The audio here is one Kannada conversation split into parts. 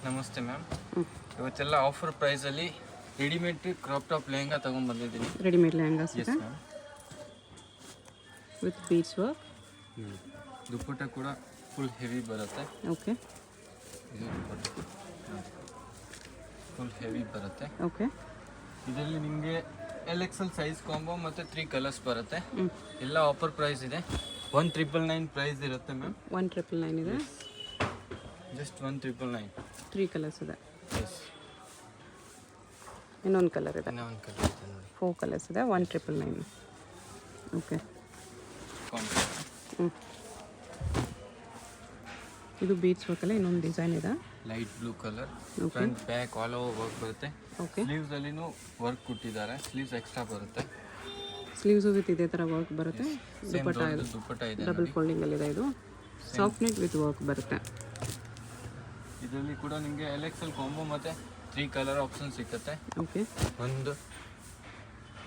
ನಮಸ್ತೆ ಮ್ಯಾಮ್. ಇವತ್ತೆಲ್ಲ ಆಫರ್ ಪ್ರೈಸಲ್ಲಿ ರೆಡಿಮೇಡ್ ಕ್ರಾಪ್ ಟಾಪ್ ಲೆಹಂಗಾ ತಗೊಂಡು ಬಂದಿದ್ದೀನಿ. Readymade lehengas yes ma'am. With beads work. Dupatta ಕೂಡ ಫುಲ್ ಹೆವಿ ಬರುತ್ತೆ. ಓಕೆ. ಇದು ದುಪ್ಪಟ್ಟ ಫುಲ್ ಹೆವಿ ಬರುತ್ತೆ. ಓಕೆ. ಇದರಲ್ಲಿ ನಿಮಗೆ LXL ಸೈಜ್ ಕಾಂಬೋ ಮತ್ತು 3 ಕಲರ್ಸ್ ಬರುತ್ತೆ. ಎಲ್ಲ ಆಫರ್ ಪ್ರೈಸ್ ಇದೆ. 1999 ಪ್ರೈಸ್ ಇರುತ್ತೆ ಮ್ಯಾಮ್. 1999 ಇದೆ. ಜಸ್ಟ್ 1999. 3 ಕಲರ್ಸ್ ಇದೆ. ಎಸ್. ಇನ್ನೊಂದು ಕಲರ್ ಇದೆ. ಇನ್ನೊಂದು ಕಲರ್ ಇದೆ ನೋಡಿ. 4 ಕಲರ್ಸ್ ಇದೆ. 1999. ಓಕೆ. ಇದು ಬೀಡ್ಸ್ ವರ್ಕಲ್ಲ ಇನ್ನೊಂದು ಡಿಸೈನ್ ಇದೆ. Light blue colour. Front back all over work ಬರುತ್ತೆ. ಓಕೆ. ಸ್ಲೀವ್ಸ್ ಅಲ್ಲಿನೂ ವರ್ಕ್ ಕೊಟ್ಟಿದ್ದಾರೆ. ಸ್ಲೀವ್ಸ್ ಎಕ್ಸ್ಟ್ರಾ ಬರುತ್ತೆ. ಸ್ಲೀವ್ಸ್ ವಿತ್ ಇದೇ ಥರ ವರ್ಕ್ ಬರುತ್ತೆ. ದುಪ್ಪಟ್ಟ ಇದೆ. ಡಬಲ್ ಫೋಲ್ಡಿಂಗ್ ಅಲ್ಲಿ ಇದೆ. ಇದು ಸಾಫ್ಟ್ ನೆಟ್ ವಿತ್ ವರ್ಕ್ ಬರುತ್ತೆ. ಇದರಲ್ಲಿ ಕೂಡ ನಿಮಗೆ LXL ಕಾಂಬೋ ಮತ್ತು 3 ಕಲರ್ ಆಪ್ಷನ್ ಸಿಗುತ್ತೆ. ಓಕೆ. ಒಂದು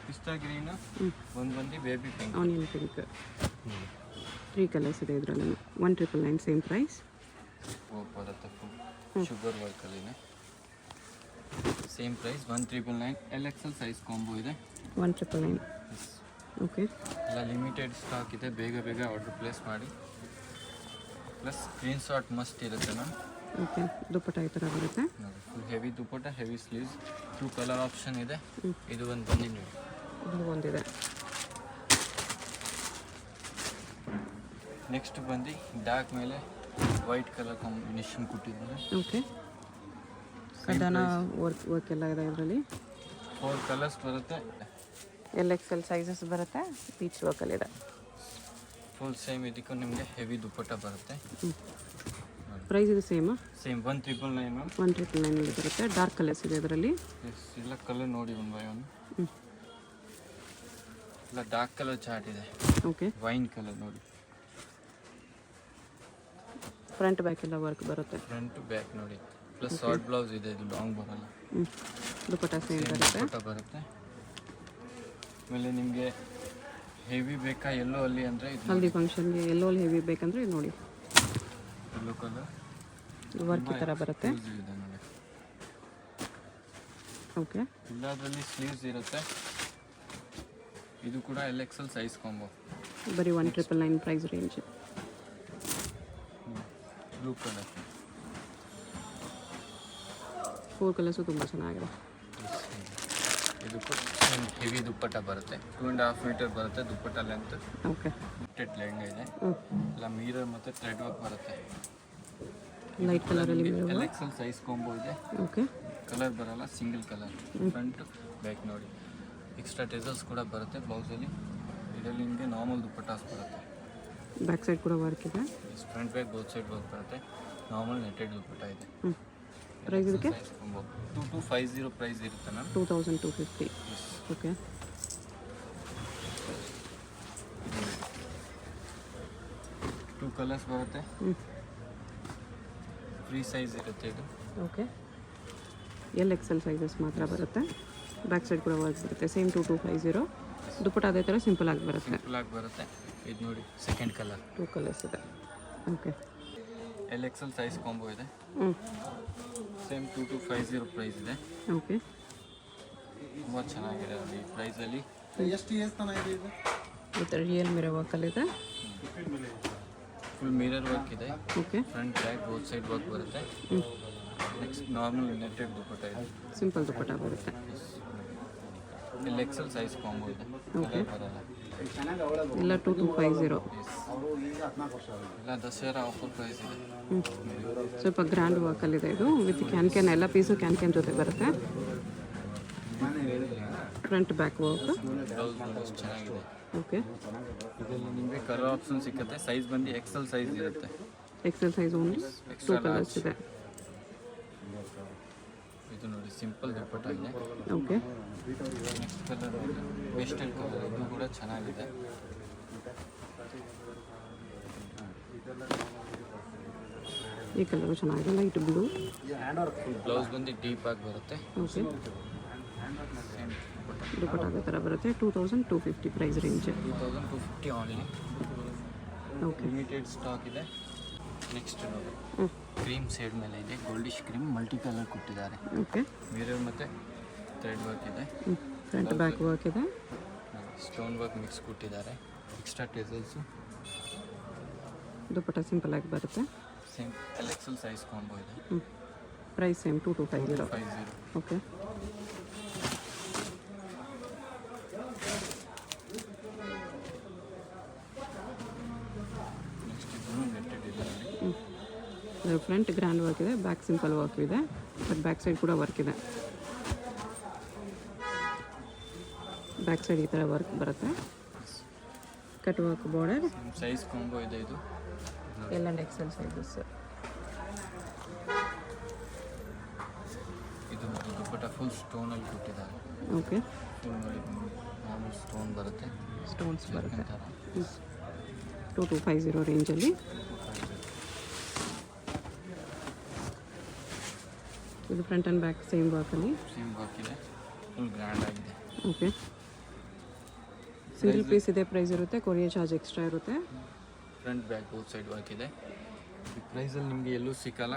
ಪಿಸ್ತಾ ಗ್ರೀನ್, ಒಂದು ಬಂದು baby pink, onion pink. 3 colours ಇದೆ ಇದರಲ್ಲಿ. 1999 ಸೇಮ್ ಪ್ರೈಸ್. ಬರುತ್ತೆ ಫುಲ್ ಶುಗರ್ ವರ್ಕಲ್ಲಿದೆ. Same price 1999. LXL size combo ಇದೆ. 1999. ಓಕೆ. ಎಲ್ಲ ಲಿಮಿಟೆಡ್ ಸ್ಟಾಕ್ ಇದೆ. ಬೇಗ ಬೇಗ ಆರ್ಡರ್ ಪ್ಲೇಸ್ ಮಾಡಿ. ಪ್ಲಸ್ ಸ್ಕ್ರೀನ್ ಶಾಟ್ ಮಸ್ಟ್ ಇರುತ್ತೆ ಮ್ಯಾಮ್. ಓಕೆ. ದುಪ್ಪಟ್ಟ ಈ ಥರ ಬರುತ್ತೆ. Full heavy dupatta, heavy sleeves. 2 colour option ಇದೆ. ಇದು ಒಂದು ಬಂದಿದೆ. ಇದು ಒಂದಿದೆ. ನೆಕ್ಸ್ಟ್ ಬಂದು ಡಾರ್ಕ್ ಮೇಲೆ ವೈಟ್ ಕಲರ್ ಕಾಂಬಿನೇಷನ್ ಕೊಟ್ಟಿದ್ದಾರೆ. ಓಕೆ. ಕಡಾನ ವರ್ಕ್ ಎಲ್ಲ ಇದೆ ಇದರಲ್ಲಿ. 4 ಕಲರ್ಸ್ ಬರುತ್ತೆ. LXL ಸೈಜಸ್ ಬರುತ್ತೆ. ಬೀಚ್ ವರ್ಕಲ್ಲಿದೆ. Full same. ಇದಕ್ಕೂ ನಿಮಗೆ ಹೆವಿ ದುಪ್ಪಟ್ಟ ಬರುತ್ತೆ. ಪ್ರೈಸ್ ಇದು ಸೇಮಾ? Same 1999 ma'am. 1999 ಬರುತ್ತೆ. ಡಾರ್ಕ್ ಕಲರ್ಸ್ ಇದೆ ಇದರಲ್ಲಿ. ಎಸ್. ಇಲ್ಲ ಕಲರ್ ನೋಡಿ ಒನ್ ಬೈ ಒನ್. ಇಲ್ಲ ಡಾರ್ಕ್ ಕಲರ್ ಚಾರ್ಟ್ ಇದೆ. ಓಕೆ. ವೈನ್ ಕಲರ್ ನೋಡಿ. ಫ್ರಂಟ್ ಬ್ಯಾಕ್ ಎಲ್ಲ ವರ್ಕ್ ಬರುತ್ತೆ. ಫ್ರಂಟ್ ಬ್ಯಾಕ್ ನೋಡಿ. ಪ್ಲಸ್ ಶಾರ್ಟ್ ಬ್ಲೌಸ್ ಇದೆ. ಇದು ಲಾಂಗ್ ಬರಲ್ಲ. ದುಪ್ಪಟ್ಟ ಸೇಮ್ ಬರುತ್ತೆ. ದುಪ್ಪಟ್ಟ ಬರುತ್ತೆ. ಆಮೇಲೆ ನಿಮಗೆ ಹೆವಿ ಬೇಕಾ ಎಲ್ಲೋ ಅಲ್ಲಿ ಅಂದರೆ ಹಲ್ದಿ ಫಂಕ್ಷನ್ಗೆ ಎಲ್ಲೋ ಹೆವಿ ಬೇಕಂದ್ರೆ ಇದು ನೋಡಿ. ಎಲ್ಲೋ ಕಲರ್ ವರ್ಕ್ ಈ ಥರ ಬರುತ್ತೆ. ಇದೆ ನೋಡಿ. ಓಕೆ. ಎಲ್ಲದರಲ್ಲಿ ಸ್ಲೀವ್ಸ್ ಇರುತ್ತೆ. ಇದು ಕೂಡ LXL ಸೈಜ್ ಕಾಂಬೋ. ಬರೀ 1999 price range. Blue colour. 4 colours ತುಂಬ ಚೆನ್ನಾಗಿದೆ. ಇದಕ್ಕೂ ಹೆವಿ ದುಪ್ಪಟ್ಟ ಬರುತ್ತೆ. 2.5 ಮೀಟರ್ ಬರುತ್ತೆ dupatta length. Okay. Netted lehenga ಇದೆ. ಎಲ್ಲ ಮಿರರ್ ಮತ್ತು ಥ್ರೆಡ್ ವರ್ಕ್ ಬರುತ್ತೆ. ಲೈಟ್ ಕಲರಲ್ಲಿ LXL ಸೈಜ್ ಕಾಂಬೋ ಇದೆ. ಓಕೆ. ಕಲರ್ ಬರಲ್ಲ, ಸಿಂಗಲ್ ಕಲರ್. ಫ್ರಂಟ್ ಬ್ಯಾಕ್ ನೋಡಿ. ಎಕ್ಸ್ಟ್ರಾ ಟೆಸಲ್ಸ್ ಕೂಡ ಬರುತ್ತೆ ಬ್ಲೌಸಲ್ಲಿ. ಇದರಲ್ಲಿ ನಿಮಗೆ ನಾರ್ಮಲ್ ದುಪ್ಪಟ್ಟಾಸ್ ಬರುತ್ತೆ. ಬ್ಯಾಕ್ ಸೈಡ್ ಕೂಡ ವರ್ಕ್ ಇದೆ. Front back both side work ಬರುತ್ತೆ. ನಾರ್ಮಲ್ ನೆಟ್ಟೆಡ್ ದುಪ್ಪಟ್ಟ ಇದೆ. ಪ್ರೈಸ್ ಇದಕ್ಕೆ 2250 ಪ್ರೈಸ್ ಇರುತ್ತೆ ಮ್ಯಾಮ್. 2250. ಓಕೆ. ಟೂ ಕಲರ್ಸ್ ಬರುತ್ತೆ. ಫ್ರೀ ಸೈಜ್ ಇರುತ್ತೆ ಇದು. ಓಕೆ. LXL ಸೈಜಸ್ ಮಾತ್ರ ಬರುತ್ತೆ. ಬ್ಯಾಕ್ ಸೈಡ್ ಕೂಡ ವರ್ಕ್ ಬರುತ್ತೆ. ಸೇಮ್ 2250. ದುಪ್ಪಟ್ಟ ಅದೇ ಥರ ಸಿಂಪಲ್ ಆಗಿ ಬರುತ್ತೆ. ಸಿಂಪಲ್ ಆಗಿ ಬರುತ್ತೆ. ಇದು ನೋಡಿ ಸೆಕೆಂಡ್ ಕಲರ್. 2 ಕಲರ್ಸ್ ಇದೆ. ಓಕೆ. LXL ಸೈಜ್ ಕಾಂಬೋ ಇದೆ. ಸೇಮ್ 2250 ಪ್ರೈಸ್ ಇದೆ. ಓಕೆ. ತುಂಬ ಚೆನ್ನಾಗಿದೆ ಈ ಪ್ರೈಸಲ್ಲಿ. ಎಷ್ಟು ಏಜ್ ತನಕ ಇದೆ ಇದು? ವಿತ್ ರಿಯಲ್ ಮಿರರ್ ವರ್ಕಲ್ಲಿದೆ. ಫುಲ್ ಮಿರರ್ ವರ್ಕ್ ಇದೆ. Okay. Front back both side work ಬರುತ್ತೆ. ನೆಕ್ಸ್ಟ್ ನಾರ್ಮಲ್ ನೆಟ್ಟೆಡ್ ದುಪ್ಪಟ್ಟ ಇದೆ. ಸಿಂಪಲ್ ದುಪ್ಪಟ್ಟ ಬರುತ್ತೆ. LXL ಸೈಜ್ ಕಾಂಬೋ ಇದೆ. ಓಕೆ. ಬರಲ್ಲ. ಎಲ್ಲ 2250. ಎಲ್ಲ ದಸರಾ ಆಫರ್ ಪ್ರೈಸ್ ಇದೆ. ಸ್ವಲ್ಪ ಗ್ರ್ಯಾಂಡ್ ವರ್ಕಲ್ಲಿದೆ ಇದು. ವಿತ್ ಕ್ಯಾನ್ ಎಲ್ಲ ಪೀಸು ಕ್ಯಾನ್ ಜೊತೆ ಬರುತ್ತೆ. Front back work. ಬ್ಲೌಸ್ ಚೆನ್ನಾಗಿದೆ. ಓಕೆ. ಇದರಲ್ಲಿ ನಿಮಗೆ ಕಲರ್ ಆಪ್ಷನ್ ಸಿಗುತ್ತೆ. ಸೈಜ್ ಬಂದು XL ಸೈಜ್ ಇರುತ್ತೆ. XL size only. 2 ಕಲರ್ಸ್ ಇದೆ. ಇದು ನೋಡಿ ಸಿಂಪಲ್ ದುಪ್ಪಟ್ಟ ಇದೆ. Okay. Next colour pastel colour. ಇದು ಕೂಡ ಚೆನ್ನಾಗಿದೆ. ಈ ಕಲರು ಚೆನ್ನಾಗಿದೆ. Light blue. ಬ್ಲೌಸ್ ಬಂದು ಡೀಪ್ ಆಗಿ ಬರುತ್ತೆ. ಓಕೆ. ದುಪ್ಪಟ್ಟ ಅದೇ ಥರ ಬರುತ್ತೆ. 2250 price range. 2250 only. Okay. Limited stock ಇದೆ. ನೆಕ್ಸ್ಟ್ ನೋಡಿ ಕ್ರೀಮ್ ಶೇಡ್ ಮೇಲೆ ಇದೆ, ಗೋಲ್ಡಿಶ್ ಕ್ರೀಮ್ ಮಲ್ಟಿ ಕಲರ್ ಕೊಟ್ಟಿದ್ದಾರೆ. ಓಕೆ. ಮಿರರ್ ಮತ್ತು ಥ್ರೆಡ್ ವರ್ಕ್ ಇದೆ, ಫ್ರಂಟ್ ಬ್ಯಾಕ್ ವರ್ಕ್ ಇದೆ, ಸ್ಟೋನ್ ವರ್ಕ್ ಮಿಕ್ಸ್ ಕೊಟ್ಟಿದ್ದಾರೆ, ಎಕ್ಸ್ಟ್ರಾ ಟೆಸಲ್ಸು. ದುಪ್ಪಟ್ಟ ಸಿಂಪಲ್ ಆಗಿ ಬರುತ್ತೆ. ಸೇಮ್ LXL ಸೈಜ್ ಕಾಂಬೋ ಇದೆ. Price same 2250. 50. ಓಕೆ. ನೆಕ್ಸ್ಟ್ ಇದು ನೆಟ್ಟೆಡ್ ಇದೆ ನೋಡಿ. ಫ್ರಂಟ್ ಗ್ರ್ಯಾಂಡ್ ವರ್ಕ್ ಇದೆ, ಬ್ಯಾಕ್ ಸಿಂಪಲ್ ವರ್ಕ್ ಇದೆ, ಬಟ್ ಬ್ಯಾಕ್ ಸೈಡ್ ಕೂಡ ವರ್ಕ್ ಇದೆ. ಬ್ಯಾಕ್ ಸೈಡ್ ಈ ಥರ ವರ್ಕ್ ಬರುತ್ತೆ. Cut work border. Size combo ಇದೆ ಇದು. L and XL sizes. ಇದು ಮತ್ತು ದುಪ್ಪಟ್ಟ ಫುಲ್ ಸ್ಟೋನಲ್ಲಿ ಕೊಟ್ಟಿದ್ದಾರೆ. ಓಕೆ. ಫುಲ್ ನೋಡಿ ಮಾಮೂಲು ಸ್ಟೋನ್ ಬರುತ್ತೆ, ಸ್ಟೋನ್ಸ್ ಬರುತ್ತೆ. ಥರ 2250 ರೇಂಜಲ್ಲಿ. ಇದು ಫ್ರಂಟ್ ಆ್ಯಂಡ್ ಬ್ಯಾಕ್ ಸೇಮ್ ವರ್ಕಲ್ಲಿ. ಸೇಮ್ ವರ್ಕ್ ಇದೆ, ಫುಲ್ ಗ್ರ್ಯಾಂಡ್ ಆಗಿದೆ. ಓಕೆ. ಸಿಂಗಲ್ ಪೀಸ್ ಇದೆ, ಪ್ರೈಸ್ ಇರುತ್ತೆ, ಕೊರಿಯರ್ ಚಾರ್ಜ್ ಎಕ್ಸ್ಟ್ರಾ ಇರುತ್ತೆ. Front back both side work ಇದೆ. ಈ ಪ್ರೈಸಲ್ಲಿ ನಿಮಗೆ ಎಲ್ಲೂ ಸಿಕ್ಕಲ್ಲ.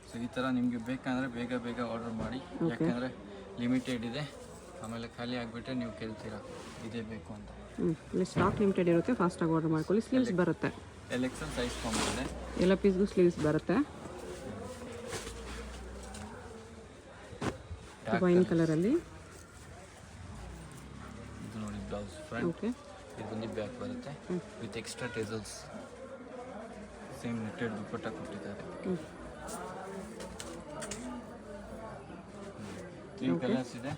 ಸೊ ಈ ಥರ ನಿಮಗೆ ಬೇಕಂದರೆ ಬೇಗ ಆರ್ಡರ್ ಮಾಡಿ, ಯಾಕೆಂದರೆ ಲಿಮಿಟೆಡ್ ಇದೆ, ಆಮೇಲೆ ಖಾಲಿ ಆಗಿಬಿಟ್ರೆ ನೀವು ಕೇಳ್ತೀರಾ ಇದೇ ಬೇಕು ಅಂತ. ಇಲ್ಲಿ ಸ್ಟಾಕ್ ಲಿಮಿಟೆಡ್ ಇರುತ್ತೆ, ಫಾಸ್ಟಾಗಿ ಆರ್ಡರ್ ಮಾಡ್ಕೊಳ್ಳಿ. ಸ್ಲೀವ್ಸ್ ಬರುತ್ತೆ, LXL ಸೈಜ್ ಕಾಂಬೋ ಇದೆ. ಎಲ್ಲ ಪೀಸ್ಗೂ ಸ್ಲೀವ್ಸ್ ಬರುತ್ತೆ. ವೈನ್ ಕಲರಲ್ಲಿ. ಇದು ನೋಡಿ ಬ್ಲೌಸ್ ಫ್ರಂಟ್. ಓಕೆ. ಇದು ಬಂದು ಬ್ಯಾಕ್ ಬರುತ್ತೆ with extra tassels. Same netted dupatta ಕೊಟ್ಟಿದ್ದಾರೆ. 3 ಕಲರ್ಸ್ ಇದೆ,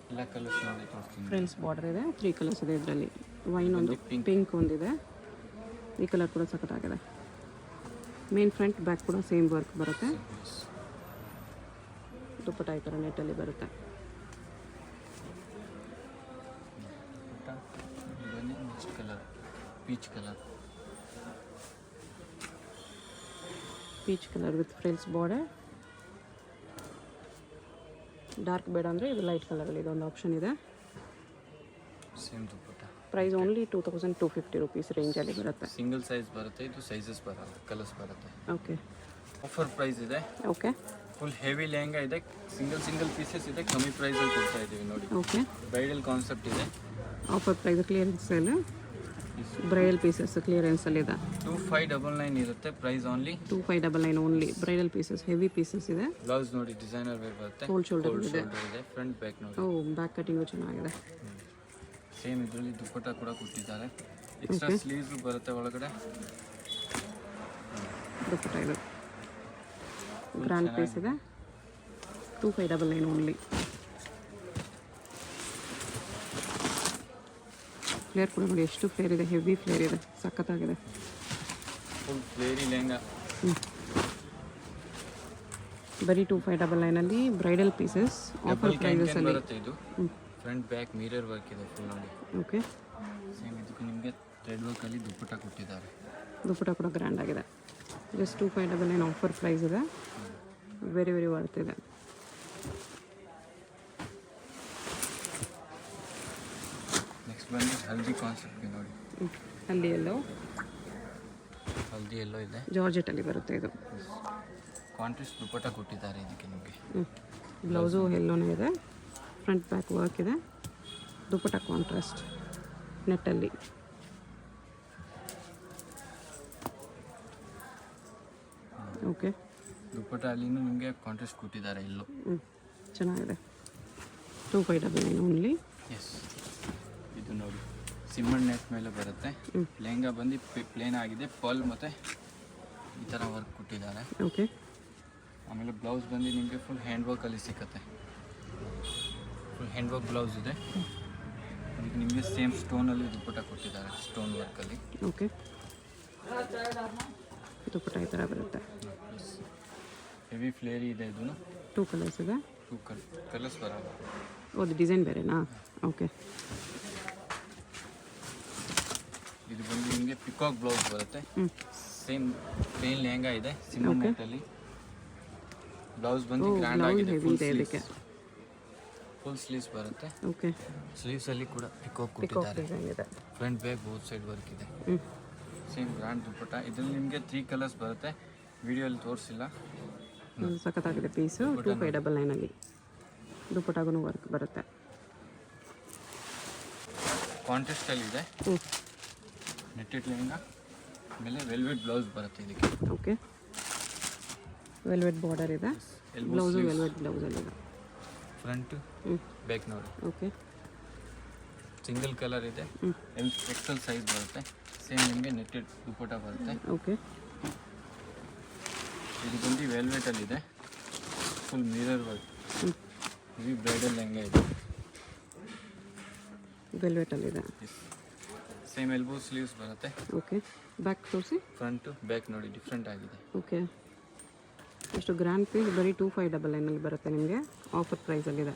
ಎಲ್ಲ ಕಲರ್ಸ್ ನೋಡಿ ತೋರಿಸ್ತೀನಿ. ಫ್ರೆಂಡ್ಸ್ ಬಾರ್ಡರ್ ಇದೆ, 3 ಕಲರ್ಸ್ ಇದೆ ಇದರಲ್ಲಿ. ವೈನ್ ಒಂದು, ಪಿಂಕ್ ಒಂದಿದೆ, ಈ ಕಲರ್ ಕೂಡ ಸಖತ್ತಾಗಿದೆ. ಮೇನ್ ಫ್ರಂಟ್ ಬ್ಯಾಕ್ ಕೂಡ ಸೇಮ್ ವರ್ಕ್ ಬರುತ್ತೆ. ದುಪ್ಪಟ್ಟ ಈ ಥರ ನೆಟ್ಟಲ್ಲಿ ಬರುತ್ತೆ. ಬನ್ನಿ next colour peach colour. Peach colour with frills border. Dark ಬೇಡ ಅಂದರೆ ಇದು ಲೈಟ್ ಕಲರಲ್ಲಿ ಇದೊಂದು ಆಪ್ಷನ್ ಇದೆ. ಸೇಮ್ ದುಪ್ಪಟ್ಟ. ಪ್ರೈಸ್ ಓನ್ಲಿ 2250 ರುಪೀಸ್ ರೇಂಜಲ್ಲಿ ಬರುತ್ತೆ. ಸಿಂಗಲ್ ಸೈಜ್ ಬರುತ್ತೆ, ಇದು ಸೈಜಸ್ ಬರಲ್ಲ, ಕಲರ್ಸ್ ಬರುತ್ತೆ. ಓಕೆ. ಆಫರ್ ಪ್ರೈಸ್ ಇದೆ. ಓಕೆ. ಫುಲ್ ಹೆವಿ ಲೆಹಂಗಾ ಇದೆ, ಸಿಂಗಲ್ ಪೀಸಸ್ ಇದೆ, ಕಮ್ಮಿ ಪ್ರೈಸಲ್ಲಿ ಕೊಡ್ತಾ ಇದ್ದೀವಿ ನೋಡಿ. ಓಕೆ. ಬ್ರೈಡಲ್ ಕಾನ್ಸೆಪ್ಟ್ ಇದೆ. Offer price clearance sale, bridal pieces ಕ್ಲಿಯರೆನ್ಸಲ್ಲಿದೆ. 2599 ಇರುತ್ತೆ, price only 2599 only. Bridal pieces, heavy pieces ಇದೆ. ಬ್ಲೌಸ್ ನೋಡಿ ಡಿಸೈನರ್ ವೇರ್ ಬರುತ್ತೆ, ಫುಲ್ ಶೋಲ್ಡರ್ ಇದೆ. ಫ್ರಂಟ್ ಬ್ಯಾಕ್ ನೋಡಿ. ಬ್ಯಾಕ್ ಕಟಿಂಗು ಚೆನ್ನಾಗಿದೆ. ಸೇಮ್ ಇದರಲ್ಲಿ ದುಪ್ಪಟ್ಟ ಕೂಡ ಕೊಟ್ಟಿದ್ದಾರೆ, ಎಕ್ಸ್ಟ್ರಾ ಸ್ಲೀವ್ಸ್ ಬರುತ್ತೆ ಒಳಗಡೆ. ದುಪ್ಪಟ್ಟ ಇದು ಗ್ರ್ಯಾಂಡ್ ಪೀಸ್ ಇದೆ, 2599 ಓನ್ಲಿ. ಫ್ಲೇರ್ ಕೂಡ ನೋಡಿ ಎಷ್ಟು ಫ್ಲೇರ್ ಇದೆ, ಹೆವಿ ಫ್ಲೇರ್ ಇದೆ, ಸಖತ್ತಾಗಿದೆ. ಫುಲ್ ಫ್ಲೇರಿ ಲೆಹಂಗಾ. ಬರೀ 2599ಅಲ್ಲಿ ಬ್ರೈಡಲ್ ಪೀಸಸ್ ಆಫರ್ ಪ್ರೈಸಲ್ಲಿ ಬರುತ್ತೆ. ಇದು ಫ್ರಂಟ್ ಬ್ಯಾಕ್ ಮಿರರ್ ವರ್ಕ್ ಇದೆ ಫುಲ್ ನೋಡಿ. ಓಕೆ. ಸೇಮ್ ಇದಕ್ಕೆ ನಿಮಗೆ ಥ್ರೆಡ್ ವರ್ಕಲ್ಲಿ ದುಪ್ಪಟ್ಟ ಕೊಟ್ಟಿದ್ದಾರೆ. ದುಪ್ಪಟ್ಟ ಕೂಡ ಗ್ರ್ಯಾಂಡ್ ಆಗಿದೆ. ಜಸ್ಟ್ 2599 ಆಫರ್ ಪ್ರೈಸ್ ಇದೆ, ವೆರಿ ವರ್ತ್ ಇದೆ. ನೆಕ್ಸ್ಟ್ ಬಂದು ಹಲ್ದಿ ಕಾನ್ಸೆಪ್ಟ್ಗೆ ನೋಡಿ. ಅಲ್ಲಿ ಎಲ್ಲೋ ಹಲ್ದಿ ಎಲ್ಲೋ ಇದೆ, ಜಾರ್ಜೆಟಲ್ಲಿ ಬರುತ್ತೆ ಇದು. ಕಾಂಟ್ರಾಸ್ಟ್ ದುಪ್ಪಟ್ಟ ಕೊಟ್ಟಿದ್ದಾರೆ ಇದಕ್ಕೆ ನಿಮಗೆ. ಬ್ಲೌಸು ಎಲ್ಲೋನೇ ಇದೆ, ಫ್ರಂಟ್ ಬ್ಯಾಕ್ ವರ್ಕ್ ಇದೆ, ದುಪ್ಪಟ್ಟ ಕಾಂಟ್ರಾಸ್ಟ್ ನೆಟ್ಟಲ್ಲಿ. ಓಕೆ. ದುಪ್ಪಟ್ಟ ಅಲ್ಲಿನೂ ನಿಮಗೆ ಕಾಂಟ್ರಾಸ್ಟ್ ಕೊಟ್ಟಿದ್ದಾರೆ ಎಲ್ಲೋ. ಚೆನ್ನಾಗಿದೆ. 2599 ಓನ್ಲಿ. ಎಸ್. ಇದು ನೋಡಿ ಸಿಮ್ಮಂಡ್ ನೆಟ್ ಮೇಲೆ ಬರುತ್ತೆ. ಲೆಹಂಗಾ ಬಂದು ಪ್ಲೇನ್ ಆಗಿದೆ, ಪರ್ಲ್ ಮತ್ತು ಈ ಥರ ವರ್ಕ್ ಕೊಟ್ಟಿದ್ದಾರೆ. ಓಕೆ. ಆಮೇಲೆ ಬ್ಲೌಸ್ ಬಂದು ನಿಮಗೆ ಫುಲ್ ಹ್ಯಾಂಡ್ ವರ್ಕಲ್ಲಿ ಸಿಗುತ್ತೆ. ಫುಲ್ ಹ್ಯಾಂಡ್ ವರ್ಕ್ ಬ್ಲೌಸ್ ಇದೆ. ಅದಕ್ಕೆ ನಿಮಗೆ ಸೇಮ್ ಸ್ಟೋನಲ್ಲಿ ದುಪ್ಪಟ್ಟ ಕೊಟ್ಟಿದ್ದಾರೆ, ಸ್ಟೋನ್ ವರ್ಕಲ್ಲಿ. ಓಕೆ. ದುಪ್ಪಟ್ಟ ಈ ಥರ ಬರುತ್ತೆ. ಹೆವಿ ಫ್ಲೇರಿ ಇದೆ. ಇದೂ 2 ಕಲರ್ಸ್ ಇದೆ. 2 ಕಲರ್ಸ್ ಬರಲ್ಲ. ಅದು ಡಿಸೈನ್ ಬೇರೆನಾ? ಓಕೆ. ಇದು ಬಂದು ನಿಮಗೆ ಪಿಕಾಕ್ ಬ್ಲೌಸ್ ಬರುತ್ತೆ. ಸೇಮ್ ಪ್ಲೇನ್ ಲೆಹಂಗಾ ಇದೆ ಸಿಮ್ಮನ್ ನೆಟ್ಟಲ್ಲಿ. ಬ್ಲೌಸ್ ಬಂದು ಗ್ರ್ಯಾಂಡ್ ಆಗಿದೆ, ಫುಲ್ ಸ್ಲೀವ್ಸ್ ಬರುತ್ತೆ. ಓಕೆ. ಸ್ಲೀವ್ಸಲ್ಲಿ ಕೂಡ ಪಿಕಾಕ್ ಪಿಕಾಕ್ ಕೊಟ್ಟಿದ್ದಾರೆ. ಡಿಸೈನ್ ಇದೆ. Front back both side work ಇದೆ. ಸೇಮ್ ಗ್ರ್ಯಾಂಡ್ ದುಪ್ಪಟ್ಟ. ಇದರಲ್ಲಿ ನಿಮಗೆ 3 ಕಲರ್ಸ್ ಬರುತ್ತೆ. ವಿಡಿಯೋಲಿ ತೋರಿಸಿಲ್ಲ. ಸಖತ್ತಾಗಿದೆ ಪೀಸು. 2599 ಆಗಿ ದುಪ್ಪಟ್ಟಾಗೂ ವರ್ಕ್ ಬರುತ್ತೆ. ಕಾಂಟ್ರಾಸ್ಟಲ್ಲಿದೆ. ಹ್ಞೂ ನೆಟ್ಟೆಡ್ ಲೆಹಂಗಾ ಆಮೇಲೆ ವೆಲ್ವೆಟ್ ಬ್ಲೌಸ್ ಬರುತ್ತೆ ಇದಕ್ಕೆ. ಓಕೆ ವೆಲ್ವೆಟ್ ಬಾರ್ಡರ್ ಇದೆ. ಬ್ಲೌಸು ವೆಲ್ವೆಟ್ ಬ್ಲೌಸಲ್ಲಿದೆ. ಫ್ರಂಟು ಬ್ಯಾಕ್ ನೋಡಿ. ಓಕೆ ಸಿಂಗಲ್ ಕಲರ್ ಇದೆ. ಎಕ್ಸೆಲ್ ಸೈಜ್ ಬರುತ್ತೆ. ಸೇಮ್ ನಿಮಗೆ ನೆಟ್ಟೆಡ್ ದುಪ್ಪಟ್ಟ ಬರುತ್ತೆ. ಓಕೆ ಇದು ಬಂದು ವೆಲ್ವೆಟಲ್ಲಿದೆ. Full mirror work. ಇದು ಬ್ರೈಡಲ್ ಲೆಹಂಗಾ ಇದೆ. ವೆಲ್ವೆಟಲ್ಲಿದೆ. ಸೇಮ್ ಎಲ್ಬೋ ಸ್ಲೀವ್ಸ್ ಬರುತ್ತೆ. ಓಕೆ ಬ್ಯಾಕ್ ತೋರಿಸಿ. ಫ್ರಂಟು ಬ್ಯಾಕ್ ನೋಡಿ ಡಿಫ್ರೆಂಟ್ ಆಗಿದೆ. ಓಕೆ ಎಷ್ಟು ಗ್ರ್ಯಾಂಡ್ ಪೀಸ್ ಬರೀ 2599 ಬರುತ್ತೆ ನಿಮಗೆ. ಆಫರ್ ಪ್ರೈಸಲ್ಲಿದೆ.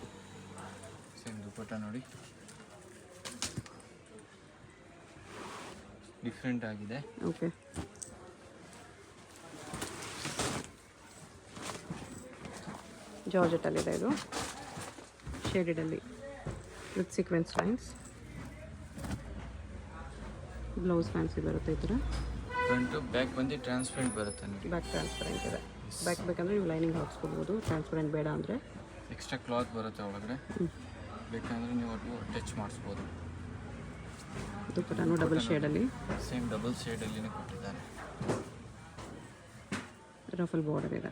ಸೇಮ್ ದುಪ್ಪಟ್ಟ ನೋಡಿ ಡಿಫ್ರೆಂಟ್ ಆಗಿದೆ. ಓಕೆ ಜಾರ್ಜೆಟಲ್ಲಿದೆ. ಇದು ಶೇಡೆಡಲ್ಲಿ with sequins lines. Blouse fancy ಬರುತ್ತೆ ಈ ಥರ. ಫ್ರಂಟು ಬ್ಯಾಕ್ ಬಂದು ಟ್ರಾನ್ಸ್ಪರೆಂಟ್ ಬರುತ್ತೆ ನೋಡಿ. ಬ್ಯಾಕ್ ಟ್ರಾನ್ಸ್ಪರೆಂಟ್ ಇದೆ. ಬ್ಯಾಕ್ ಬೇಕಂದರೆ ನೀವು ಲೈನಿಂಗ್ ಹಾಕ್ಸ್ಕೊಬೋದು. ಟ್ರಾನ್ಸ್ಪರೆಂಟ್ ಬೇಡ ಅಂದರೆ ಎಕ್ಸ್ಟ್ರಾ ಕ್ಲಾತ್ ಬರುತ್ತೆ ಒಳಗಡೆ. ಬೇಕಂದರೆ ನೀವು ಅದು ಟಚ್ ಮಾಡಿಸ್ಬೋದು. ದುಪ್ಪಟ್ಟನು ಡಬಲ್ ಶೇಡಲ್ಲಿ. ಸೇಮ್ ಡಬಲ್ ಶೇಡಲ್ಲಿನೇ ಕೊಟ್ಟಿದ್ದಾರೆ. ರಫಲ್ ಬಾರ್ಡರ್ ಇದೆ.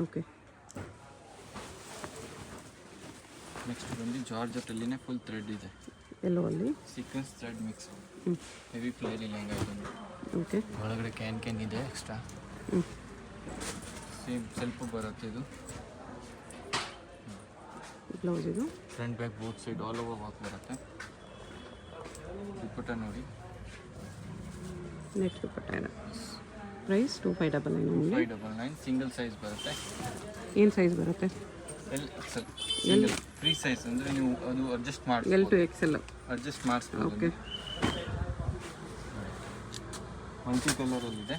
ಓಕೆ ನೆಕ್ಸ್ಟ್ ಬಂದು ಜಾರ್ಜೆಟಲ್ಲಿನೇ ಫುಲ್ ಥ್ರೆಡ್ ಇದೆ. ಎಲ್ಲೋ ಅಲ್ಲಿ sequins thread mix. Heavy flary lehenga ಇದೊಂದು. ಓಕೆ ಒಳಗಡೆ ಕ್ಯಾನ್ ಇದೆ ಎಕ್ಸ್ಟ್ರಾ. ಸೇಮ್ ಸೆಲ್ಫು ಬರುತ್ತೆ ಇದು. ಬ್ಲೌಸ್ ಇದು. Front back both side all over work ಬರುತ್ತೆ. ದುಪ್ಪಟ್ಟ ನೋಡಿ ನೆಟ್ ದುಪ್ಪಟ್ಟ ಇದೆ. Price 2599 only. 599 ಸಿಂಗಲ್ ಸೈಜ್ ಬರುತ್ತೆ. ಏನು ಸೈಜ್ ಬರುತ್ತೆ? XL ಸಿಂಗಲ್ ಫ್ರೀ ಸೈಜ್ ಅಂದರೆ ನೀವು ಅದು ಅಡ್ಜಸ್ಟ್ ಮಾಡಿ L to XL ಅಡ್ಜಸ್ಟ್ ಮಾಡಿಸ್ಬೋದು. ಓಕೆ ಮಲ್ಟಿ ಕಲರಲ್ಲಿದೆ.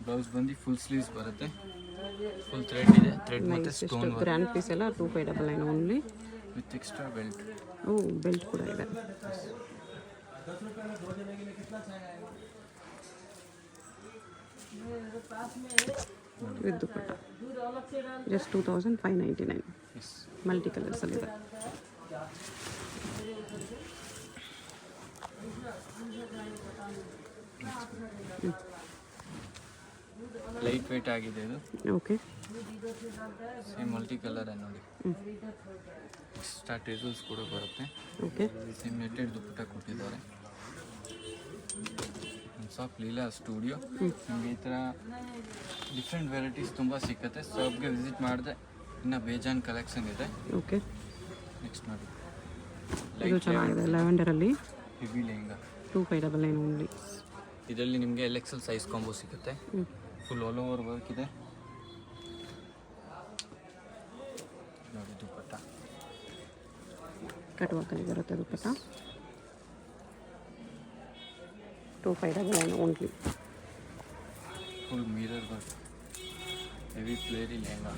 ಬ್ಲೌಸ್ ಬಂದು ಫುಲ್ ಸ್ಲೀವ್ಸ್ ಬರುತ್ತೆ. ಫುಲ್ ಥ್ರೆಡ್ ಇದೆ. ಥ್ರೆಡ್ ಮತ್ತು ಸ್ಟೋನ್ ಗ್ರ್ಯಾಂಡ್ ಪೀಸ್ ಎಲ್ಲ 2599 ಓನ್ಲಿ ವಿತ್ ಎಕ್ಸ್ಟ್ರಾ ಬೆಲ್ಟ್. ಓ ಬೆಲ್ಟ್ ಕೂಡ ಇದೆ. With dupatta just 2599. ಮಲ್ಟಿ ಕಲರ್ಸಲ್ಲಿದೆ. ಲೈಟ್ ವೇಟ್ ಆಗಿದೆ ಇದು. ಓಕೆ ಸೇಮ್ ಮಲ್ಟಿ ಕಲರ್ ನೋಡಿ. ಎಕ್ಸ್ಟ್ರಾ ಟೇಸಲ್ಸ್ ಕೂಡ ಬರುತ್ತೆ. ಓಕೆ ಸೇಮ್ ನೆಟ್ಟೆಡ್ ದುಪ್ಪಟ್ಟ ಕೊಟ್ಟಿದ್ದಾರೆ. Soft Leela studio. ನಿಮಗೆ ಈ ಥರ ಡಿಫ್ರೆಂಟ್ ವೆರೈಟೀಸ್ ತುಂಬ ಸಿಕ್ಕತ್ತೆ. ಶಾಪ್ಗೆ ವಿಸಿಟ್ ಮಾಡಿದೆ ಇನ್ನು ಬೇಜಾನ್ ಕಲೆಕ್ಷನ್ ಇದೆ. ಓಕೆ ನೆಕ್ಸ್ಟ್ ನೋಡಿ ಇದು ಚೆನ್ನಾಗಿದೆ. ಲ್ಯಾವೆಂಡರಲ್ಲಿ ಹೆವಿ ಲೆಹಂಗಾ 2599 ಓನ್ಲಿ. ಇದರಲ್ಲಿ ನಿಮಗೆ LXL ಸೈಜ್ ಕಾಂಬೋ ಸಿಗುತ್ತೆ. ಫುಲ್ ಆಲ್ ಓವರ್ ವರ್ಕ್ ಇದೆ ನೋಡಿ. ದುಪ್ಪಟ್ಟ ಕಟ್ ವರ್ಕಲ್ಲಿ ಬರುತ್ತೆ dupatta. 2599 only. Full mirror work heavy flary lehenga.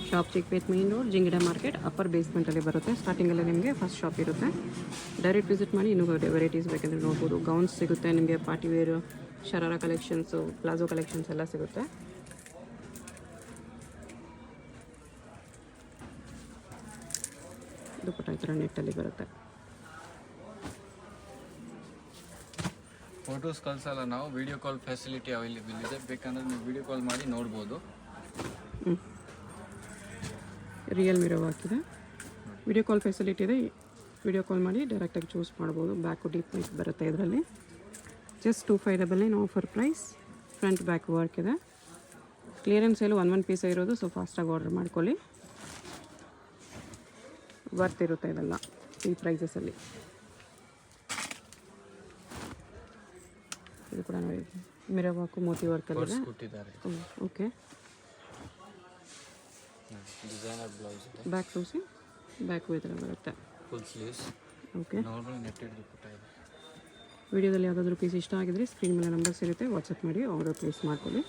Shop Chickpet main road ಜಿಂಗಿಡ ಮಾರ್ಕೆಟ್ ಅಪ್ಪರ್ ಬೇಸ್ಮೆಂಟಲ್ಲಿ ಬರುತ್ತೆ. ಸ್ಟಾರ್ಟಿಂಗಲ್ಲಿ ನಿಮಗೆ ಫಸ್ಟ್ ಶಾಪ್ ಇರುತ್ತೆ. ಡೈರೆಕ್ಟ್ ವಿಸಿಟ್ ಮಾಡಿ ಇನ್ನೂ ವೆರೈಟೀಸ್ ಬೇಕಂದರೆ ನೋಡ್ಬೋದು. ಗೌನ್ಸ್ ಸಿಗುತ್ತೆ ನಿಮಗೆ. Party wear, sharara collections, palazzo collections ಎಲ್ಲ ಸಿಗುತ್ತೆ. ದುಪ್ಪಟ್ಟ ಈ ಥರ ನೆಟ್ಟಲ್ಲಿ ಬರುತ್ತೆ. ಫೋಟೋಸ್ ಕಳ್ಸಲ್ಲ ನಾವು. ವಿಡಿಯೋ ಕಾಲ್ ಫೆಸಿಲಿಟಿ ಅವೈಲೇಬಲ್ ಇದೆ. ಬೇಕಂದ್ರೆ ನೀವು ವಿಡಿಯೋ ಕಾಲ್ ಮಾಡಿ ನೋಡ್ಬೋದು. ರಿಯಲ್ ಮಿರರ್ ಹಾಕಿದೆ. ವಿಡಿಯೋ ಕಾಲ್ ಫೆಸಿಲಿಟಿ ಇದೆ. ವಿಡಿಯೋ ಕಾಲ್ ಮಾಡಿ ಡೈರೆಕ್ಟಾಗಿ ಚೂಸ್ ಮಾಡ್ಬೋದು. ಬ್ಯಾಕು ಡೀಪ್ ನೆಕ್ ಬರುತ್ತೆ ಇದರಲ್ಲಿ. Just 2599 offer price. Front back work ಇದೆ. ಕ್ಲಿಯರೆನ್ಸ್ ಸೇಲು 1 ಪೀಸೇ ಇರೋದು. ಸೊ ಫಾಸ್ಟಾಗಿ ಆರ್ಡರ್ ಮಾಡ್ಕೊಳ್ಳಿ. ವರ್ತ್ ಇರುತ್ತೆ ಇದೆಲ್ಲ ಈ ಪ್ರೈಸಸಲ್ಲಿ. ಇದು ಕೂಡ ನೋಡಿ ಮಿರರ್ ವರ್ಕು ಮೋತಿ ವರ್ಕಲ್ಲಿದೆ. ಕೊಟ್ಟಿದ್ದಾರೆ. ಓಕೆ ಡಿಸೈನರ್ ಬ್ಲೌಸ್ ಇದೆ. ಬ್ಯಾಕ್ ತೋರಿಸಿ. ಬ್ಯಾಕು ಈ ಥರ ಬರುತ್ತೆ. Full sleeves. Okay normal netted dupatta ಇದೆ. ವಿಡಿಯೋದಲ್ಲಿ ಯಾವುದಾದ್ರೂ ಪೀಸ್ ಇಷ್ಟ ಆಗಿದ್ರೆ ಸ್ಕ್ರೀನ್ ಮೇಲೆ ನಂಬರ್ಸ್ ಇರುತ್ತೆ. ವಾಟ್ಸಪ್ ಮಾಡಿ ಆರ್ಡರ್ ಪ್ಲೇಸ್ ಮಾಡ್ಕೊಳ್ಳಿ.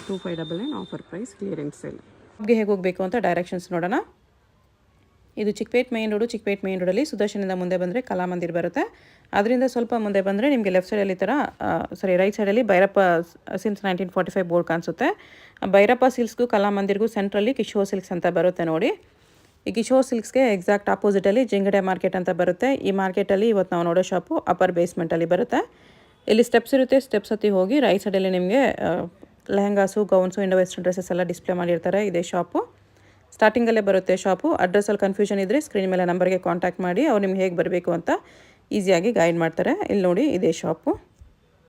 2599 ಆಫರ್ ಪ್ರೈಸ್ ಕ್ಲಿಯರೆನ್ಸ್ ಸೇಲ್. ಹೇಗೆ ಹೋಗಬೇಕು ಅಂತ ಡೈರೆಕ್ಷನ್ಸ್ ನೋಡೋಣ. ಇದು ಚಿಕ್ಕಪೇಟ್ ಮೇನ್ ರೋಡಲ್ಲಿ ಸುದರ್ಶನದಿಂದ ಮುಂದೆ ಬಂದರೆ ಕಲಾಮಂದಿರ್ ಬರುತ್ತೆ. ಅದರಿಂದ ಸ್ವಲ್ಪ ಮುಂದೆ ಬಂದರೆ ನಿಮಗೆ ಲೆಫ್ಟ್ ಸೈಡಲ್ಲಿ ರೈಟ್ ಸೈಡಲ್ಲಿ ಭೈರಪ್ಪ ಸಿಲ್ಕ್ಸ್ 1945 ಬೋರ್ಡ್ ಕಾಣಿಸುತ್ತೆ. ಭೈರಪ್ಪ ಸಿಲ್ಕ್ಸ್ಗೂ ಕಲಾಮಂದಿರ್ಗೂ ಸೆಂಟ್ರಲ್ಲಿ ಕಿಶೋರ್ ಸಿಲ್ಕ್ಸ್ ಅಂತ ಬರುತ್ತೆ ನೋಡಿ. ಈ ಕಿಶೋರ್ ಸಿಲ್ಕ್ಸ್ಗೆ ಎಕ್ಸಾಕ್ಟ್ ಆಪೋಸಿಟಲ್ಲಿ ಜಿಂಗಡೆ ಮಾರ್ಕೆಟ್ ಅಂತ ಬರುತ್ತೆ. ಈ ಮಾರ್ಕೆಟಲ್ಲಿ ಇವತ್ತು ನಾವು ನೋಡೋ ಶಾಪು ಅಪ್ಪರ್ ಬೇಸ್ಮೆಂಟಲ್ಲಿ ಬರುತ್ತೆ. ಇಲ್ಲಿ ಸ್ಟೆಪ್ಸ್ ಇರುತ್ತೆ. ಸ್ಟೆಪ್ಸ್ ಹತ್ತಿ ಹೋಗಿ ರೈಟ್ ಸೈಡಲ್ಲಿ ನಿಮಗೆ lehengas, gowns, Indo western dresses ಎಲ್ಲ ಡಿಸ್ಪ್ಲೇ ಮಾಡಿರ್ತಾರೆ. ಇದೇ ಶಾಪು ಸ್ಟಾರ್ಟಿಂಗಲ್ಲೇ ಬರುತ್ತೆ ಶಾಪು. ಅಡ್ರೆಸ್ಸಲ್ಲಿ ಕನ್ಫ್ಯೂಷನ್ ಇದ್ದರೆ ಸ್ಕ್ರೀನ್ ಮೇಲೆ ನಂಬರ್ಗೆ ಕಾಂಟ್ಯಾಕ್ಟ್ ಮಾಡಿ ಅವ್ರು ನಿಮ್ಗೆ ಹೇಗೆ ಬರಬೇಕು ಅಂತ ಈಸಿಯಾಗಿ ಗೈಡ್ ಮಾಡ್ತಾರೆ. ಇಲ್ಲಿ ನೋಡಿ ಇದೇ ಶಾಪು.